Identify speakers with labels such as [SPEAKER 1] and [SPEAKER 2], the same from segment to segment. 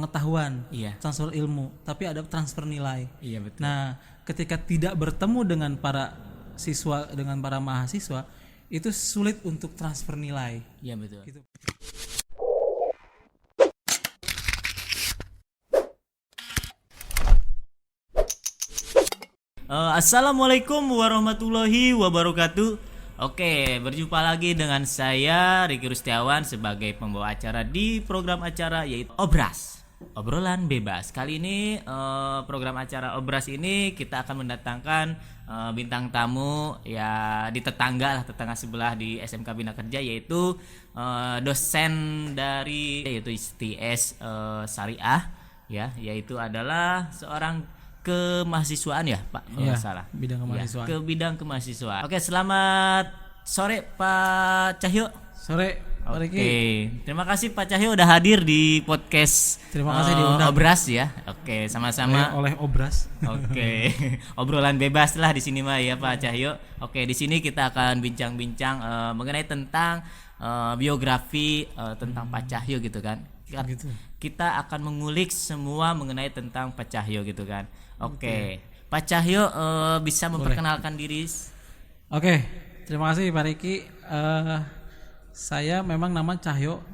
[SPEAKER 1] pengetahuan,
[SPEAKER 2] Iya.
[SPEAKER 1] transfer ilmu, tapi ada transfer nilai.
[SPEAKER 2] Iya betul.
[SPEAKER 1] Nah, ketika tidak bertemu dengan para siswa, dengan para mahasiswa, itu sulit untuk transfer nilai.
[SPEAKER 2] Iya betul.
[SPEAKER 1] Gitu.
[SPEAKER 2] Assalamualaikum warahmatullahi wabarakatuh. Oke, berjumpa lagi dengan saya Riki Rustiawan sebagai pembawa acara di program acara yaitu Obras, obrolan bebas. Kali ini program acara Obras ini kita akan mendatangkan bintang tamu ya di tetangga sebelah di SMK Bina Kerja, yaitu dosen dari yaitu ITS Syariah ya, yaitu adalah seorang kemahasiswaan ya Pak, kalau nggak salah.
[SPEAKER 1] Bidang kemahasiswaan.
[SPEAKER 2] Ya, ke bidang kemahasiswaan. Oke, selamat sore Pak Cahyo.
[SPEAKER 1] Sore, Pak Riki.
[SPEAKER 2] Oke, terima kasih Pak Cahyo udah hadir di podcast.
[SPEAKER 1] Terima kasih diundang.
[SPEAKER 2] Obras ya. Oke, sama-sama.
[SPEAKER 1] Oleh Obras.
[SPEAKER 2] Oke, obrolan bebas lah di sini mah ya Pak Cahyo. Oke, di sini kita akan bincang-bincang mengenai tentang biografi tentang Pak Cahyo gitu kan.
[SPEAKER 1] Gitu.
[SPEAKER 2] Kita akan mengulik semua mengenai tentang Pak Cahyo gitu kan. Oke. Pak Cahyo bisa memperkenalkan diri.
[SPEAKER 1] Oke, terima kasih Pak Riki. Saya memang nama Cahyo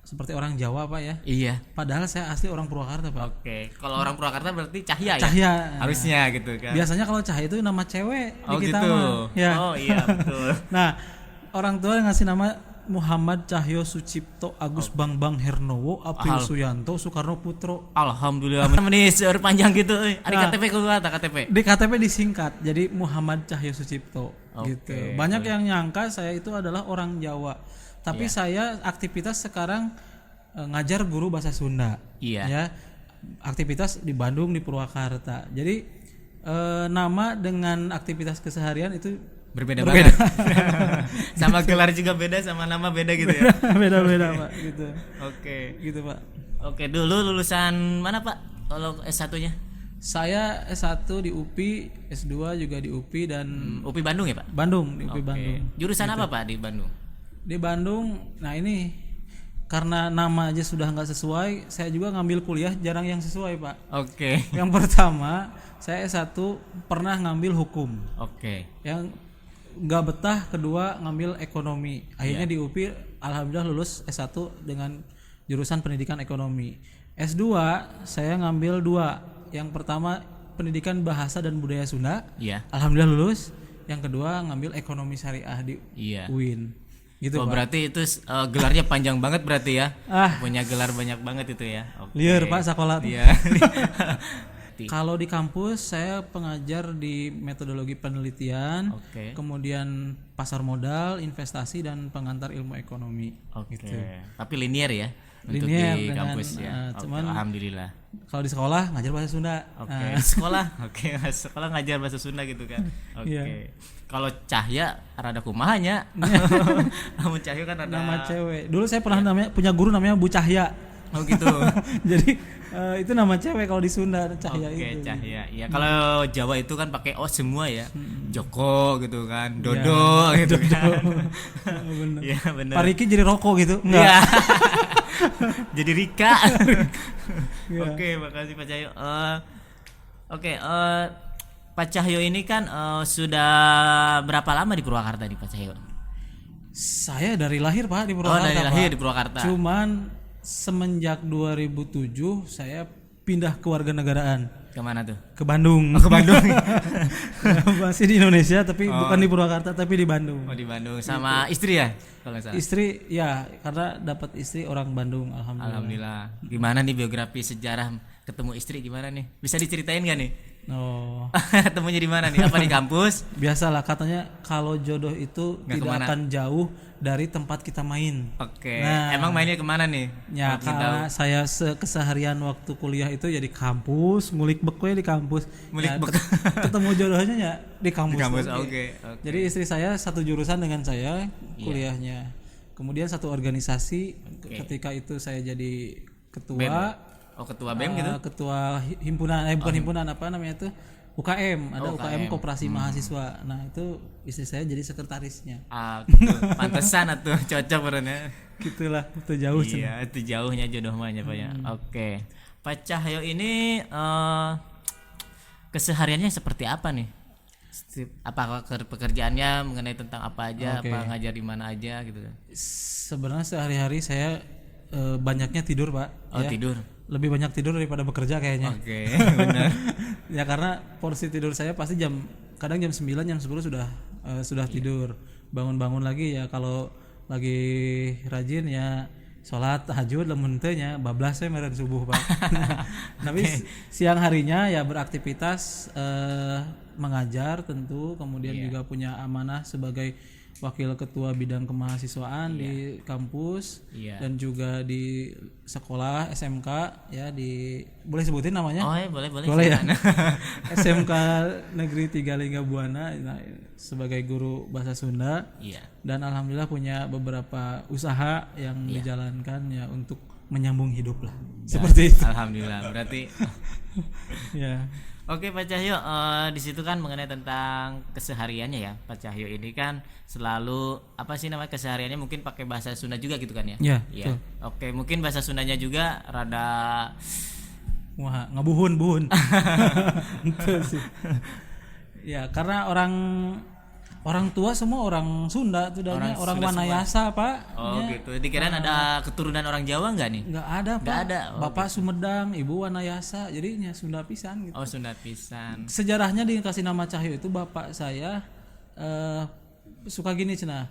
[SPEAKER 1] seperti orang Jawa Pak ya.
[SPEAKER 2] Iya.
[SPEAKER 1] Padahal saya asli orang Purwakarta Pak.
[SPEAKER 2] Oke. Kalau orang Purwakarta berarti Cahya ya?
[SPEAKER 1] Cahya.
[SPEAKER 2] Harusnya gitu kan.
[SPEAKER 1] Biasanya kalau Cahya itu nama cewek
[SPEAKER 2] Oh
[SPEAKER 1] di kita
[SPEAKER 2] gitu.
[SPEAKER 1] mah. Ya.
[SPEAKER 2] Oh iya betul.
[SPEAKER 1] Nah, orang tua yang ngasih nama Muhammad Cahyo Sucipto Agus Bangbang Hernowo April Suyanto Soekarno Putro.
[SPEAKER 2] Alhamdulillah. Menih seur panjang gitu. Ada
[SPEAKER 1] Nah,
[SPEAKER 2] KTP keluar tak KTP?
[SPEAKER 1] Di KTP disingkat jadi Muhammad Cahyo Sucipto gitu.
[SPEAKER 2] Oke,
[SPEAKER 1] Banyak yang nyangka saya itu adalah orang Jawa. Tapi
[SPEAKER 2] Iya.
[SPEAKER 1] saya aktivitas sekarang ngajar guru bahasa Sunda.
[SPEAKER 2] Iya.
[SPEAKER 1] Ya. Aktivitas di Bandung, di Purwakarta. Jadi nama dengan aktivitas keseharian itu
[SPEAKER 2] Berbeda banget. Sama gelar juga beda, sama nama beda gitu ya.
[SPEAKER 1] beda-beda Pak gitu.
[SPEAKER 2] Oke.
[SPEAKER 1] Gitu Pak.
[SPEAKER 2] Oke, dulu lulusan mana Pak? Kalau S1-nya?
[SPEAKER 1] Saya S1 di UPI, S2 juga di UPI dan
[SPEAKER 2] UPI Bandung ya Pak?
[SPEAKER 1] Bandung, di UPI
[SPEAKER 2] Oke.
[SPEAKER 1] Bandung.
[SPEAKER 2] Jurusan apa Pak di Bandung?
[SPEAKER 1] Di Bandung, nah ini karena nama aja sudah nggak sesuai, saya juga ngambil kuliah jarang yang sesuai Pak.
[SPEAKER 2] Oke.
[SPEAKER 1] Yang pertama, saya S1 pernah ngambil hukum.
[SPEAKER 2] Oke.
[SPEAKER 1] Yang nggak betah, kedua ngambil ekonomi. Akhirnya di UPI alhamdulillah lulus S1 dengan jurusan pendidikan ekonomi. S2 saya ngambil dua. Yang pertama pendidikan bahasa dan budaya Sunda.
[SPEAKER 2] Iya.
[SPEAKER 1] Alhamdulillah lulus. Yang kedua ngambil ekonomi syariah di
[SPEAKER 2] Iya.
[SPEAKER 1] UIN. Gitu
[SPEAKER 2] Oh,
[SPEAKER 1] Pak.
[SPEAKER 2] berarti itu gelarnya panjang banget berarti ya?
[SPEAKER 1] Ah.
[SPEAKER 2] Punya gelar banyak banget itu ya. Oke.
[SPEAKER 1] Liar Pak sekolah tuh.
[SPEAKER 2] Iya.
[SPEAKER 1] Kalau di kampus saya pengajar di metodologi penelitian,
[SPEAKER 2] Oke.
[SPEAKER 1] kemudian pasar modal, investasi dan pengantar ilmu ekonomi.
[SPEAKER 2] Oke.
[SPEAKER 1] Gitu.
[SPEAKER 2] Tapi linear ya untuk
[SPEAKER 1] Linear
[SPEAKER 2] di
[SPEAKER 1] dengan,
[SPEAKER 2] kampus ya. Oke,
[SPEAKER 1] cuman
[SPEAKER 2] alhamdulillah.
[SPEAKER 1] Kalau di sekolah ngajar bahasa Sunda.
[SPEAKER 2] Oke, sekolah. Oke, sekolah ngajar bahasa Sunda gitu kan. Oke.
[SPEAKER 1] Iya.
[SPEAKER 2] Kalau Cahya rada kumahanya. Namun Cahya kan ada
[SPEAKER 1] Nama cewek. Dulu saya pernah punya guru namanya Bu Cahya.
[SPEAKER 2] Oh gitu.
[SPEAKER 1] Jadi itu nama cewek kalau di Sunda Cahya
[SPEAKER 2] Oke,
[SPEAKER 1] itu.
[SPEAKER 2] Cahya. Ya kalau Jawa itu kan pakai O semua ya. Joko gitu kan. Dodo gitu kan.
[SPEAKER 1] Bener.
[SPEAKER 2] Iya, benar.
[SPEAKER 1] Pak Riki jadi rokok gitu?
[SPEAKER 2] Iya.
[SPEAKER 1] Enggak.
[SPEAKER 2] Jadi Rika.
[SPEAKER 1] Iya.
[SPEAKER 2] Oke, makasih Pak Cahyo. Oke, Pak Cahyo ini kan sudah berapa lama di Purwakarta nih Pak Cahyo?
[SPEAKER 1] Saya dari lahir Pak di Purwakarta.
[SPEAKER 2] Oh, dari lahir
[SPEAKER 1] Pak.
[SPEAKER 2] di Purwakarta.
[SPEAKER 1] Cuman semenjak 2007 saya pindah kewarganegaraan
[SPEAKER 2] Kemana tuh?
[SPEAKER 1] ke Bandung.
[SPEAKER 2] Ke Bandung.
[SPEAKER 1] Masih di Indonesia tapi bukan di Purwakarta tapi di Bandung.
[SPEAKER 2] Oh, di Bandung sama istri ya? Kalau nggak salah.
[SPEAKER 1] Istri ya karena dapat istri orang Bandung alhamdulillah.
[SPEAKER 2] Alhamdulillah. Gimana nih biografi sejarah ketemu istri gimana nih? Bisa diceritain gak nih?
[SPEAKER 1] Oh,
[SPEAKER 2] Ketemunya di mana nih? Apa di kampus?
[SPEAKER 1] biasalah katanya kalau jodoh itu
[SPEAKER 2] Nggak
[SPEAKER 1] tidak
[SPEAKER 2] kemana.
[SPEAKER 1] akan jauh dari tempat kita main.
[SPEAKER 2] Oke.
[SPEAKER 1] Nah.
[SPEAKER 2] Emang mainnya kemana nih?
[SPEAKER 1] Ya
[SPEAKER 2] Kalau kita
[SPEAKER 1] karena saya keseharian waktu kuliah itu ya di kampus, ngulik bekue di kampus.
[SPEAKER 2] Ngulik
[SPEAKER 1] Ya,
[SPEAKER 2] bek.
[SPEAKER 1] ketemu jodohnya ya di kampus.
[SPEAKER 2] Di kampus,
[SPEAKER 1] lagi.
[SPEAKER 2] oke.
[SPEAKER 1] Jadi istri saya satu jurusan dengan saya kuliahnya. Kemudian satu organisasi ketika itu saya jadi ketua.
[SPEAKER 2] BEM ya? Oh, ketua BEM gitu?
[SPEAKER 1] Ketua himpunan bukan himpunan apa namanya itu UKM, ada
[SPEAKER 2] Oh,
[SPEAKER 1] UKM
[SPEAKER 2] UKM.
[SPEAKER 1] Koperasi Mahasiswa. Nah, itu istri saya jadi sekretarisnya.
[SPEAKER 2] Gitu. Pantesan atuh cocok berarti.
[SPEAKER 1] Gitulah, itu jauh cenah.
[SPEAKER 2] Iya, itu jauhnya jodoh mahnya Pak ya. Oke. Pak Cahyo ini kesehariannya seperti apa nih? Apakah pekerjaannya mengenai tentang apa aja,
[SPEAKER 1] Oke.
[SPEAKER 2] apa ngajar di mana aja gitu kan?
[SPEAKER 1] Sebenarnya sehari-hari saya banyaknya tidur, Pak.
[SPEAKER 2] Oh,
[SPEAKER 1] Ya.
[SPEAKER 2] tidur.
[SPEAKER 1] Lebih banyak tidur daripada bekerja kayaknya.
[SPEAKER 2] Oke, benar.
[SPEAKER 1] Ya karena porsi tidur saya pasti kadang jam 9 jam 10 sudah tidur. Bangun-bangun lagi ya kalau lagi rajin ya sholat tahajud lamun teu nya bablas saya meren subuh, Pak. Tapi siang harinya ya beraktivitas mengajar tentu, kemudian juga punya amanah sebagai wakil ketua bidang kemahasiswaan di kampus
[SPEAKER 2] Iya.
[SPEAKER 1] dan juga di sekolah SMK ya boleh sebutin namanya?
[SPEAKER 2] Oh, ya, boleh
[SPEAKER 1] Boleh ya.
[SPEAKER 2] silakan.
[SPEAKER 1] SMK Negeri 3 Linggabuana, nah, sebagai guru bahasa Sunda,
[SPEAKER 2] Iya.
[SPEAKER 1] dan alhamdulillah punya beberapa usaha yang dijalankan ya untuk menyambung hidup lah. Seperti itu.
[SPEAKER 2] Alhamdulillah. Berarti
[SPEAKER 1] Ya.
[SPEAKER 2] oke Pak Cahyo, di situ kan mengenai tentang kesehariannya ya. Pak Cahyo ini kan selalu apa sih namanya kesehariannya mungkin pakai bahasa Sunda juga gitu kan ya?
[SPEAKER 1] Ya,
[SPEAKER 2] Iya.
[SPEAKER 1] betul.
[SPEAKER 2] Oke, mungkin bahasa Sundanya juga rada
[SPEAKER 1] Wah, ngabuhun-buhun. Itu sih. Ya, karena orang tua semua orang Sunda tuh
[SPEAKER 2] Orang
[SPEAKER 1] orang
[SPEAKER 2] Sunda
[SPEAKER 1] Wanayasa, Pak.
[SPEAKER 2] oh
[SPEAKER 1] Ya,
[SPEAKER 2] gitu. Dikirain ada keturunan orang Jawa nggak nih?
[SPEAKER 1] nggak ada, Pak.
[SPEAKER 2] Nggak ada. Oh,
[SPEAKER 1] Bapak Sumedang, Ibu Wanayasa, jadinya Sunda pisan gitu.
[SPEAKER 2] Oh, Sunda pisan.
[SPEAKER 1] Sejarahnya dikasih nama Cahyo itu bapak saya suka gini cenah.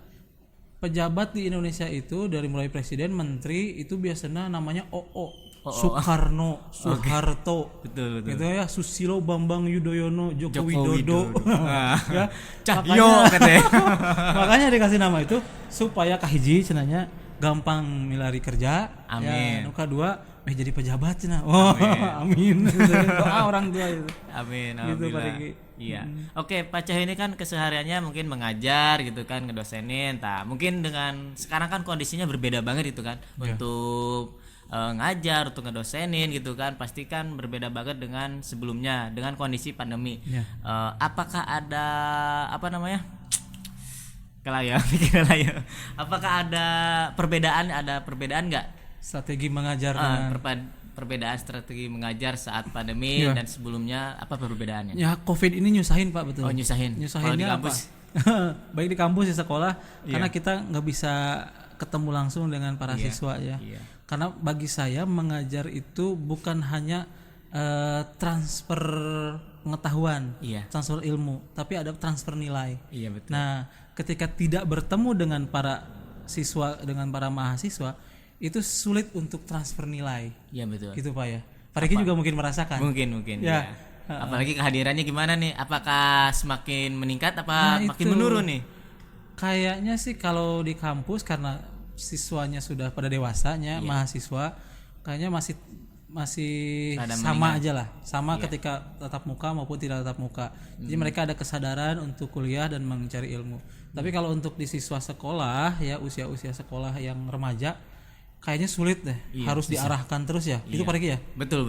[SPEAKER 1] Pejabat di Indonesia itu dari mulai presiden, menteri itu biasanya namanya Soekarno, Soeharto,
[SPEAKER 2] Betul.
[SPEAKER 1] gitu ya, Susilo Bambang Yudhoyono, Joko
[SPEAKER 2] Widodo.
[SPEAKER 1] Widodo. Ya,
[SPEAKER 2] Cahyo katanya.
[SPEAKER 1] makanya dikasih nama itu supaya kahiji cenanya gampang milari kerja.
[SPEAKER 2] Amin.
[SPEAKER 1] Ya, nu kadua jadi pejabat cenah. Oh, amin. Doa orang tua itu.
[SPEAKER 2] Amin.
[SPEAKER 1] Gitu, Pak
[SPEAKER 2] Alhamdulillah.
[SPEAKER 1] Riki.
[SPEAKER 2] Iya. Oke, Pak Cahyo ini kan kesehariannya mungkin mengajar gitu kan, ngedosenin. Mungkin dengan sekarang kan kondisinya berbeda banget itu kan. Untuk ngajar, untuk ngedosenin gitu kan, pasti kan berbeda banget dengan sebelumnya dengan kondisi pandemi.
[SPEAKER 1] Ya.
[SPEAKER 2] Apakah ada apa namanya? Mikir lah ya. Apakah ada perbedaan nggak?
[SPEAKER 1] Strategi mengajar
[SPEAKER 2] Perbedaan strategi mengajar saat pandemi
[SPEAKER 1] Iya.
[SPEAKER 2] dan sebelumnya apa perbedaannya?
[SPEAKER 1] Ya COVID ini nyusahin, Pak, betul.
[SPEAKER 2] Oh, nyusahin. Kalau di
[SPEAKER 1] Nyusahinnya
[SPEAKER 2] kampus?
[SPEAKER 1] apa? Baik di kampus di sekolah, karena kita nggak bisa ketemu langsung dengan para siswa ya.
[SPEAKER 2] Iya.
[SPEAKER 1] Karena bagi saya mengajar itu bukan hanya transfer pengetahuan,
[SPEAKER 2] Iya.
[SPEAKER 1] transfer ilmu, tapi ada transfer nilai.
[SPEAKER 2] Iya betul.
[SPEAKER 1] Nah, ketika tidak bertemu dengan para siswa, dengan para mahasiswa, itu sulit untuk transfer nilai.
[SPEAKER 2] Iya betul.
[SPEAKER 1] Gitu, Pak ya. Pak Riki juga mungkin merasakan.
[SPEAKER 2] Mungkin
[SPEAKER 1] Ya.
[SPEAKER 2] ya. Apalagi kehadirannya gimana nih? Apakah semakin meningkat apa
[SPEAKER 1] Nah,
[SPEAKER 2] makin
[SPEAKER 1] itu.
[SPEAKER 2] menurun nih?
[SPEAKER 1] Kayaknya sih kalau di kampus karena siswanya sudah pada dewasanya, mahasiswa kayaknya masih
[SPEAKER 2] Rada
[SPEAKER 1] sama aja lah, sama ketika tatap muka maupun tidak tatap muka. Jadi mereka ada kesadaran untuk kuliah dan mencari ilmu. Tapi kalau untuk di siswa sekolah ya, usia-usia sekolah yang remaja kayaknya sulit deh, harus diarahkan terus ya. Itu Pak Riki ya?
[SPEAKER 2] Betul.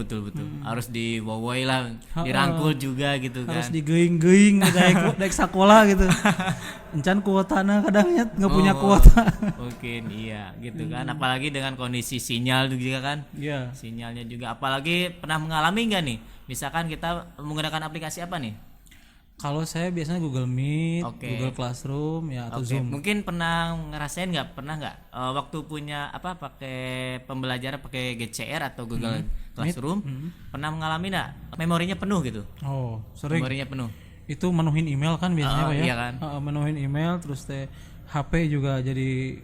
[SPEAKER 2] Harus diwowoi lah, dirangkul juga gitu kan.
[SPEAKER 1] Harus digeing-geing daek sekolah gitu. Encan kuotana kadangnya nggak punya kuota.
[SPEAKER 2] Mungkin iya gitu kan. Apalagi dengan kondisi sinyal juga kan.
[SPEAKER 1] Iya.
[SPEAKER 2] Sinyalnya juga. Apalagi pernah mengalami nggak nih? Misalkan kita menggunakan aplikasi apa nih?
[SPEAKER 1] Kalau saya biasanya Google Meet,
[SPEAKER 2] Oke.
[SPEAKER 1] Google Classroom ya atau
[SPEAKER 2] Oke,
[SPEAKER 1] Zoom.
[SPEAKER 2] mungkin pernah ngerasain nggak? Pernah nggak waktu punya pakai pembelajaran pakai GCR atau Google Classroom? Pernah mengalami nggak memorinya penuh gitu?
[SPEAKER 1] Oh, sering.
[SPEAKER 2] Memorinya penuh.
[SPEAKER 1] Itu menuhin email kan biasanya, Pak ya?
[SPEAKER 2] Iya kan?
[SPEAKER 1] Menuhin email terus teh HP juga jadi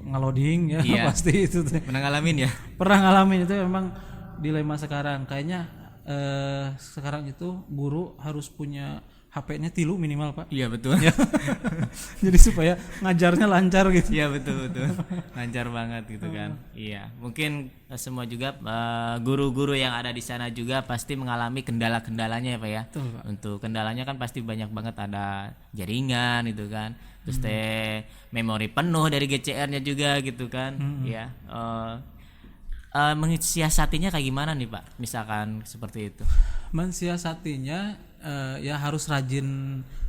[SPEAKER 1] ngeloading ya.
[SPEAKER 2] Iya.
[SPEAKER 1] Pasti itu teh.
[SPEAKER 2] Pernah ngalamin ya?
[SPEAKER 1] Pernah ngalamin itu, memang dilema sekarang. Kayaknya sekarang itu guru harus punya HP-nya 3 minimal, Pak.
[SPEAKER 2] Iya betul.
[SPEAKER 1] Jadi supaya ngajarnya lancar gitu.
[SPEAKER 2] Iya betul. Lancar banget gitu kan. Iya, mungkin semua juga guru-guru yang ada di sana juga pasti mengalami kendala-kendalanya ya Pak ya.
[SPEAKER 1] Betul, Pak.
[SPEAKER 2] Untuk kendalanya kan pasti banyak banget, ada jaringan gitu kan. Terus memori penuh dari GCR-nya juga gitu kan. Ya. Mensiasatinya kayak gimana nih Pak? Misalkan seperti itu.
[SPEAKER 1] Mensiasatinya ya harus rajin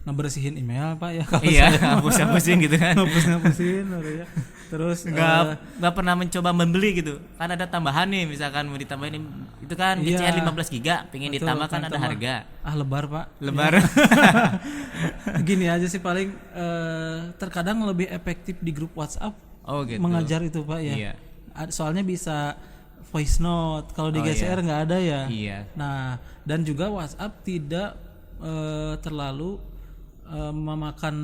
[SPEAKER 1] ngebersihin email Pak ya kalau
[SPEAKER 2] Iya,
[SPEAKER 1] saya
[SPEAKER 2] hapus-hapusin gitu kan.
[SPEAKER 1] ngapusin ya. Terus
[SPEAKER 2] Nggak pernah mencoba membeli gitu. Kan ada tambahan nih, misalkan mau ditambahin itu kan
[SPEAKER 1] Iya.
[SPEAKER 2] GCR 15 giga, pengen
[SPEAKER 1] betul,
[SPEAKER 2] ditambah kan ada
[SPEAKER 1] tambah.
[SPEAKER 2] harga.
[SPEAKER 1] Lebar Pak.
[SPEAKER 2] Lebar.
[SPEAKER 1] Gini aja sih paling terkadang lebih efektif di grup WhatsApp
[SPEAKER 2] Oh gitu.
[SPEAKER 1] mengajar itu Pak ya.
[SPEAKER 2] Iya.
[SPEAKER 1] Soalnya bisa voice note, kalau di
[SPEAKER 2] Oh,
[SPEAKER 1] GCR nggak ada ya.
[SPEAKER 2] Iya.
[SPEAKER 1] Nah, dan juga WhatsApp tidak terlalu memakan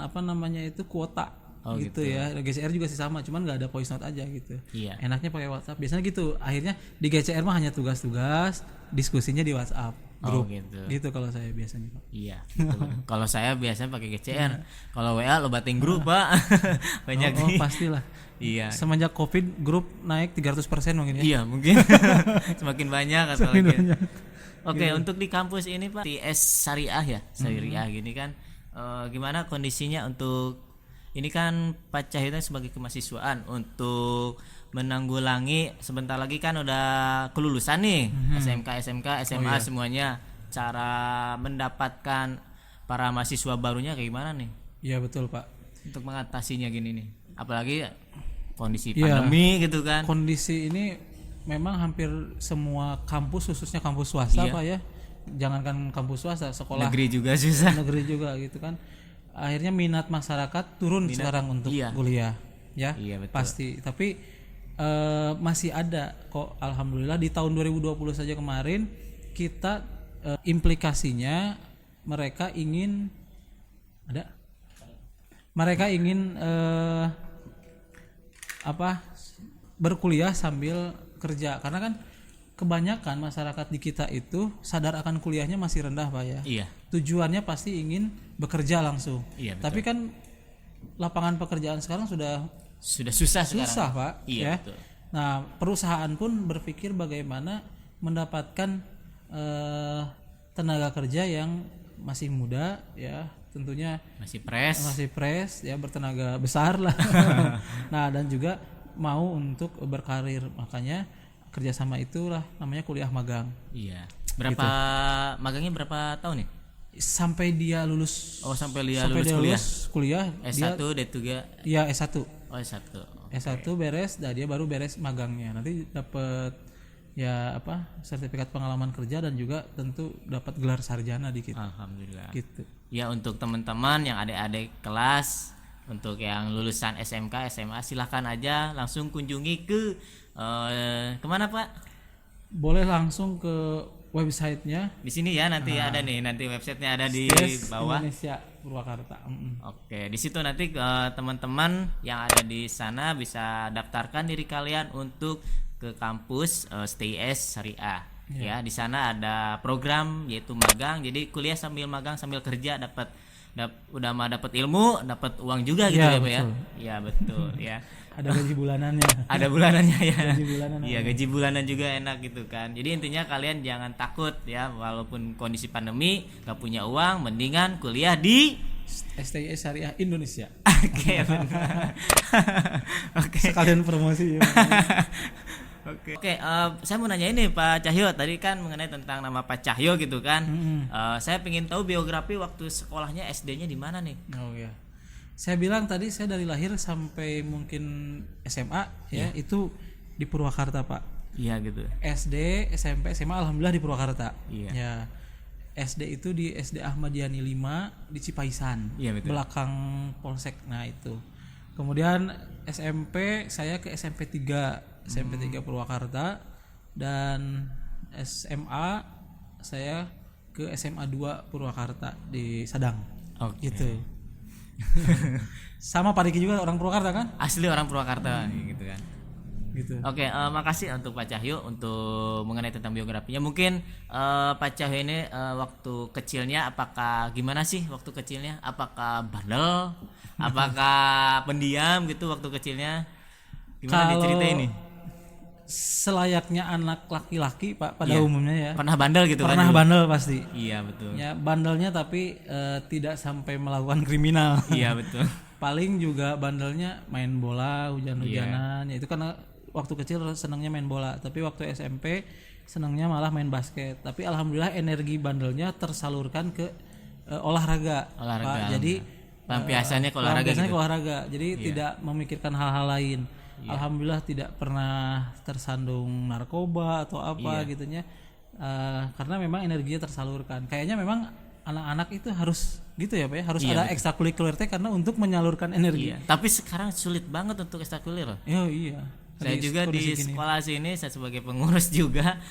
[SPEAKER 1] apa namanya itu kuota
[SPEAKER 2] Oh,
[SPEAKER 1] gitu ya. GCR juga sih sama, cuman nggak ada voice note aja gitu.
[SPEAKER 2] Iya.
[SPEAKER 1] Enaknya pakai WhatsApp. Biasanya gitu. Akhirnya di GCR mah hanya tugas-tugas, diskusinya di WhatsApp
[SPEAKER 2] Oh
[SPEAKER 1] grup.
[SPEAKER 2] gitu.
[SPEAKER 1] Gitu kalau saya biasanya Pak.
[SPEAKER 2] Iya. Betul. Kalau saya biasanya pakai GCR. Kalau WA lo bating grup, Pak. Banyak
[SPEAKER 1] Oh,
[SPEAKER 2] nih.
[SPEAKER 1] pastilah.
[SPEAKER 2] Iya.
[SPEAKER 1] Semenjak Covid grup naik 300% mungkin ya.
[SPEAKER 2] Iya, mungkin semakin banyak atau
[SPEAKER 1] Semakin
[SPEAKER 2] lagi.
[SPEAKER 1] banyak.
[SPEAKER 2] Oke, untuk di kampus ini Pak, TS Syariah ya, Syariah gini kan, gimana kondisinya untuk ini kan Pak Cahyo sebagai kemahasiswaan untuk menanggulangi sebentar lagi kan udah kelulusan nih, SMK, SMA semuanya, cara mendapatkan para mahasiswa barunya kayak gimana nih
[SPEAKER 1] Iya betul Pak.
[SPEAKER 2] untuk mengatasinya gini nih, apalagi kondisi
[SPEAKER 1] Iya.
[SPEAKER 2] pandemi gitu kan.
[SPEAKER 1] Kondisi ini memang hampir semua kampus khususnya kampus swasta
[SPEAKER 2] Iya.
[SPEAKER 1] Pak ya. Jangankan kampus swasta, sekolah
[SPEAKER 2] Negeri juga susah.
[SPEAKER 1] negeri juga gitu kan. Akhirnya minat masyarakat turun sekarang untuk
[SPEAKER 2] iya.
[SPEAKER 1] kuliah ya.
[SPEAKER 2] Iya, betul.
[SPEAKER 1] Pasti. Tapi masih ada kok alhamdulillah di tahun 2020 saja kemarin kita implikasinya mereka ingin berkuliah sambil kerja karena kan kebanyakan masyarakat di kita itu sadar akan kuliahnya masih rendah Pak ya.
[SPEAKER 2] Iya.
[SPEAKER 1] Tujuannya pasti ingin bekerja langsung.
[SPEAKER 2] Iya, betul.
[SPEAKER 1] Tapi kan lapangan pekerjaan sekarang sudah
[SPEAKER 2] susah sekarang.
[SPEAKER 1] susah Pak
[SPEAKER 2] Iya,
[SPEAKER 1] ya.
[SPEAKER 2] betul.
[SPEAKER 1] Nah, perusahaan pun berpikir bagaimana mendapatkan tenaga kerja yang masih muda ya, tentunya
[SPEAKER 2] Masih fresh.
[SPEAKER 1] ya, bertenaga besar lah. Nah, dan juga mau untuk berkarir, makanya kerjasama itulah namanya kuliah magang.
[SPEAKER 2] Iya. Berapa magangnya berapa tahun nih?
[SPEAKER 1] Sampai dia lulus.
[SPEAKER 2] Oh, sampai dia
[SPEAKER 1] sampai
[SPEAKER 2] lulus
[SPEAKER 1] dia
[SPEAKER 2] kuliah.
[SPEAKER 1] kuliah
[SPEAKER 2] S1,
[SPEAKER 1] dia
[SPEAKER 2] D3.
[SPEAKER 1] ya S1.
[SPEAKER 2] Oh, S1.
[SPEAKER 1] S1 beres, dan dia baru beres magangnya. Nanti dapat ya sertifikat pengalaman kerja dan juga tentu dapat gelar sarjana dikit.
[SPEAKER 2] Alhamdulillah.
[SPEAKER 1] Gitu.
[SPEAKER 2] Ya, untuk teman-teman yang adik-adik kelas, untuk yang lulusan SMK, SMA, silahkan aja langsung kunjungi ke kemana Pak?
[SPEAKER 1] Boleh langsung ke websitenya.
[SPEAKER 2] Di sini ya, nanti ada nih, nanti websitenya ada di
[SPEAKER 1] STES
[SPEAKER 2] bawah.
[SPEAKER 1] Indonesia Purwakarta.
[SPEAKER 2] Oke, di situ nanti teman-teman yang ada di sana bisa daftarkan diri kalian untuk ke kampus STS Syariah. Ya, di sana ada program yaitu magang. Jadi kuliah sambil magang sambil kerja udah mah dapat ilmu, dapat uang juga gitu
[SPEAKER 1] Ya,
[SPEAKER 2] ya, Pak ya.
[SPEAKER 1] betul.
[SPEAKER 2] Iya, betul ya.
[SPEAKER 1] Ada gaji bulanannya.
[SPEAKER 2] Ada bulanannya ya.
[SPEAKER 1] Gaji bulanan.
[SPEAKER 2] Iya, gaji bulanan juga enak gitu kan. Jadi intinya kalian jangan takut ya, walaupun kondisi pandemi gak punya uang, mendingan kuliah di
[SPEAKER 1] STS Syariah Indonesia.
[SPEAKER 2] Oke, benar. Oke.
[SPEAKER 1] Sekalian promosi ya.
[SPEAKER 2] Oke, saya mau nanya ini Pak Cahyo, tadi kan mengenai tentang nama Pak Cahyo gitu kan. Saya pengen tahu biografi waktu sekolahnya SD-nya di mana nih?
[SPEAKER 1] Oh ya. Saya bilang tadi saya dari lahir sampai mungkin SMA ya itu di Purwakarta Pak.
[SPEAKER 2] Iya gitu.
[SPEAKER 1] SD, SMP, SMA alhamdulillah di Purwakarta.
[SPEAKER 2] Iya.
[SPEAKER 1] Ya. SD itu di SD Ahmad Yani 5 di Cipaisan.
[SPEAKER 2] Iya, betul.
[SPEAKER 1] Belakang Polsek. Nah, itu. Kemudian SMP saya ke SMP 3, SMP 3 Purwakarta, dan SMA saya ke SMA 2 Purwakarta di Sadang.
[SPEAKER 2] Oke.
[SPEAKER 1] Gitu. Sama Pak Riki juga orang Purwakarta kan?
[SPEAKER 2] Asli orang Purwakarta gitu kan.
[SPEAKER 1] Gitu.
[SPEAKER 2] Oke, makasih untuk Pak Cahyo untuk mengenai tentang biografinya. Mungkin Pak Cahyo ini waktu kecilnya apakah gimana sih waktu kecilnya? Apakah bandel? Apakah pendiam gitu waktu kecilnya? Gimana diceritain ini?
[SPEAKER 1] Selayaknya anak laki-laki Pak pada
[SPEAKER 2] Iya.
[SPEAKER 1] umumnya ya.
[SPEAKER 2] Pernah bandel gitu
[SPEAKER 1] Pernah
[SPEAKER 2] kan?
[SPEAKER 1] bandel pasti.
[SPEAKER 2] Iya, betul.
[SPEAKER 1] Ya, bandelnya tapi tidak sampai melakukan kriminal.
[SPEAKER 2] Iya, betul.
[SPEAKER 1] Paling juga bandelnya main bola, hujan-hujanan. Ya itu karena waktu kecil senangnya main bola, tapi waktu SMP senangnya malah main basket. Tapi alhamdulillah energi bandelnya tersalurkan ke olahraga. Pak. Jadi
[SPEAKER 2] pelampiasannya ke olahraga
[SPEAKER 1] pelampiasannya
[SPEAKER 2] gitu.
[SPEAKER 1] ke olahraga. Jadi tidak memikirkan hal-hal lain. Alhamdulillah tidak pernah tersandung narkoba atau apa gitunya. Karena memang energinya tersalurkan. Kayaknya memang anak-anak itu harus gitu ya Pak ya, harus ada ekstrakurikuler karena untuk menyalurkan energi.
[SPEAKER 2] Iya. Tapi sekarang sulit banget untuk ekstrakurikuler.
[SPEAKER 1] Iya.
[SPEAKER 2] Saya juga di sekolah sini, saya sebagai pengurus juga.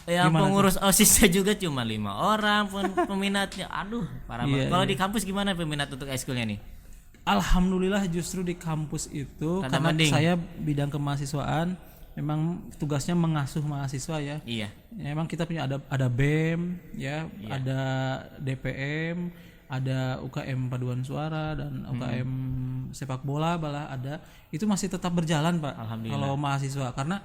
[SPEAKER 2] Ya
[SPEAKER 1] Gimana
[SPEAKER 2] pengurus OSISnya juga cuma 5 orang peminatnya. Aduh, parah banget. Kalau di kampus gimana peminat untuk ekskulnya nih?
[SPEAKER 1] Alhamdulillah justru di kampus itu
[SPEAKER 2] Rada
[SPEAKER 1] karena
[SPEAKER 2] mending.
[SPEAKER 1] saya bidang kemahasiswaan memang tugasnya mengasuh mahasiswa ya.
[SPEAKER 2] Iya.
[SPEAKER 1] Memang kita punya ada BEM ya, ada DPM, ada UKM paduan suara dan UKM sepak bola balah ada. Itu masih tetap berjalan Pak.
[SPEAKER 2] Alhamdulillah.
[SPEAKER 1] Kalau mahasiswa karena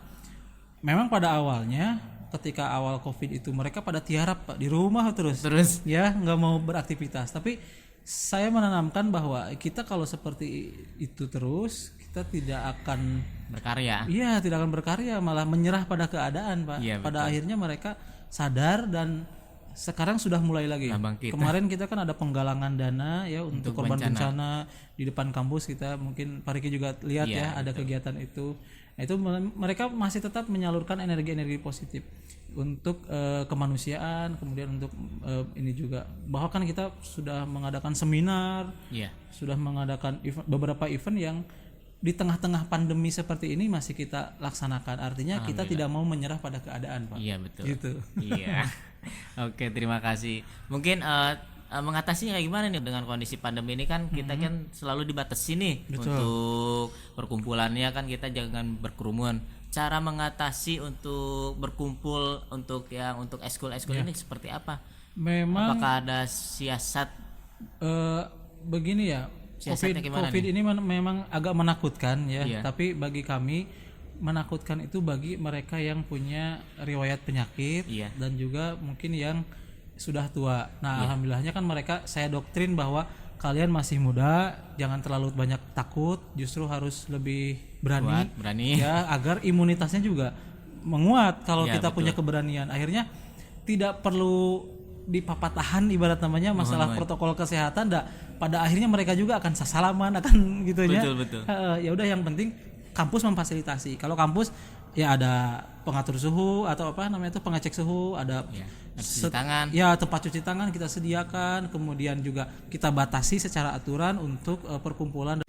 [SPEAKER 1] memang pada awalnya ketika awal Covid itu mereka pada tiarap Pak di rumah terus ya nggak mau beraktivitas. Tapi saya menanamkan bahwa kita kalau seperti itu terus kita tidak akan
[SPEAKER 2] Berkarya.
[SPEAKER 1] iya tidak akan berkarya malah menyerah pada keadaan Pak.
[SPEAKER 2] Iya,
[SPEAKER 1] Pada akhirnya mereka sadar dan sekarang sudah mulai lagi.
[SPEAKER 2] Bangkit.
[SPEAKER 1] Kemarin kita kan ada penggalangan dana ya untuk korban bencana di depan kampus kita mungkin Pak Riki juga lihat ya ada kegiatan itu. Nah, itu mereka masih tetap menyalurkan energi-energi positif untuk kemanusiaan, kemudian untuk ini juga bahwa kan kita sudah mengadakan seminar, sudah mengadakan beberapa event yang di tengah-tengah pandemi seperti ini masih kita laksanakan. Artinya kita tidak mau menyerah pada keadaan, Pak.
[SPEAKER 2] Iya betul.
[SPEAKER 1] Gitu.
[SPEAKER 2] Iya. Oke, terima kasih. Mungkin mengatasinya kayak gimana nih dengan kondisi pandemi ini kan kita kan selalu dibatasi nih untuk perkumpulannya kan kita jangan berkerumun. Cara mengatasi untuk berkumpul untuk ekskul ini seperti apa?
[SPEAKER 1] Memang
[SPEAKER 2] apakah ada siasat
[SPEAKER 1] begini ya. COVID ini memang agak menakutkan ya. Tapi bagi kami menakutkan itu bagi mereka yang punya riwayat penyakit dan juga mungkin yang sudah tua. Nah, alhamdulillahnya kan mereka saya doktrin bahwa kalian masih muda, jangan terlalu banyak takut, justru harus lebih berani ya agar imunitasnya juga menguat kalau kita punya keberanian. Akhirnya tidak perlu dipapatahan ibarat namanya masalah protokol kesehatan pada akhirnya mereka juga akan salaman akan gitunya.
[SPEAKER 2] Betul.
[SPEAKER 1] Ya udah yang penting kampus memfasilitasi. Kalau kampus ya ada pengatur suhu atau apa namanya itu pengecek suhu, ada
[SPEAKER 2] cuci tangan.
[SPEAKER 1] Ya, tempat cuci tangan kita sediakan, kemudian juga kita batasi secara aturan untuk perkumpulan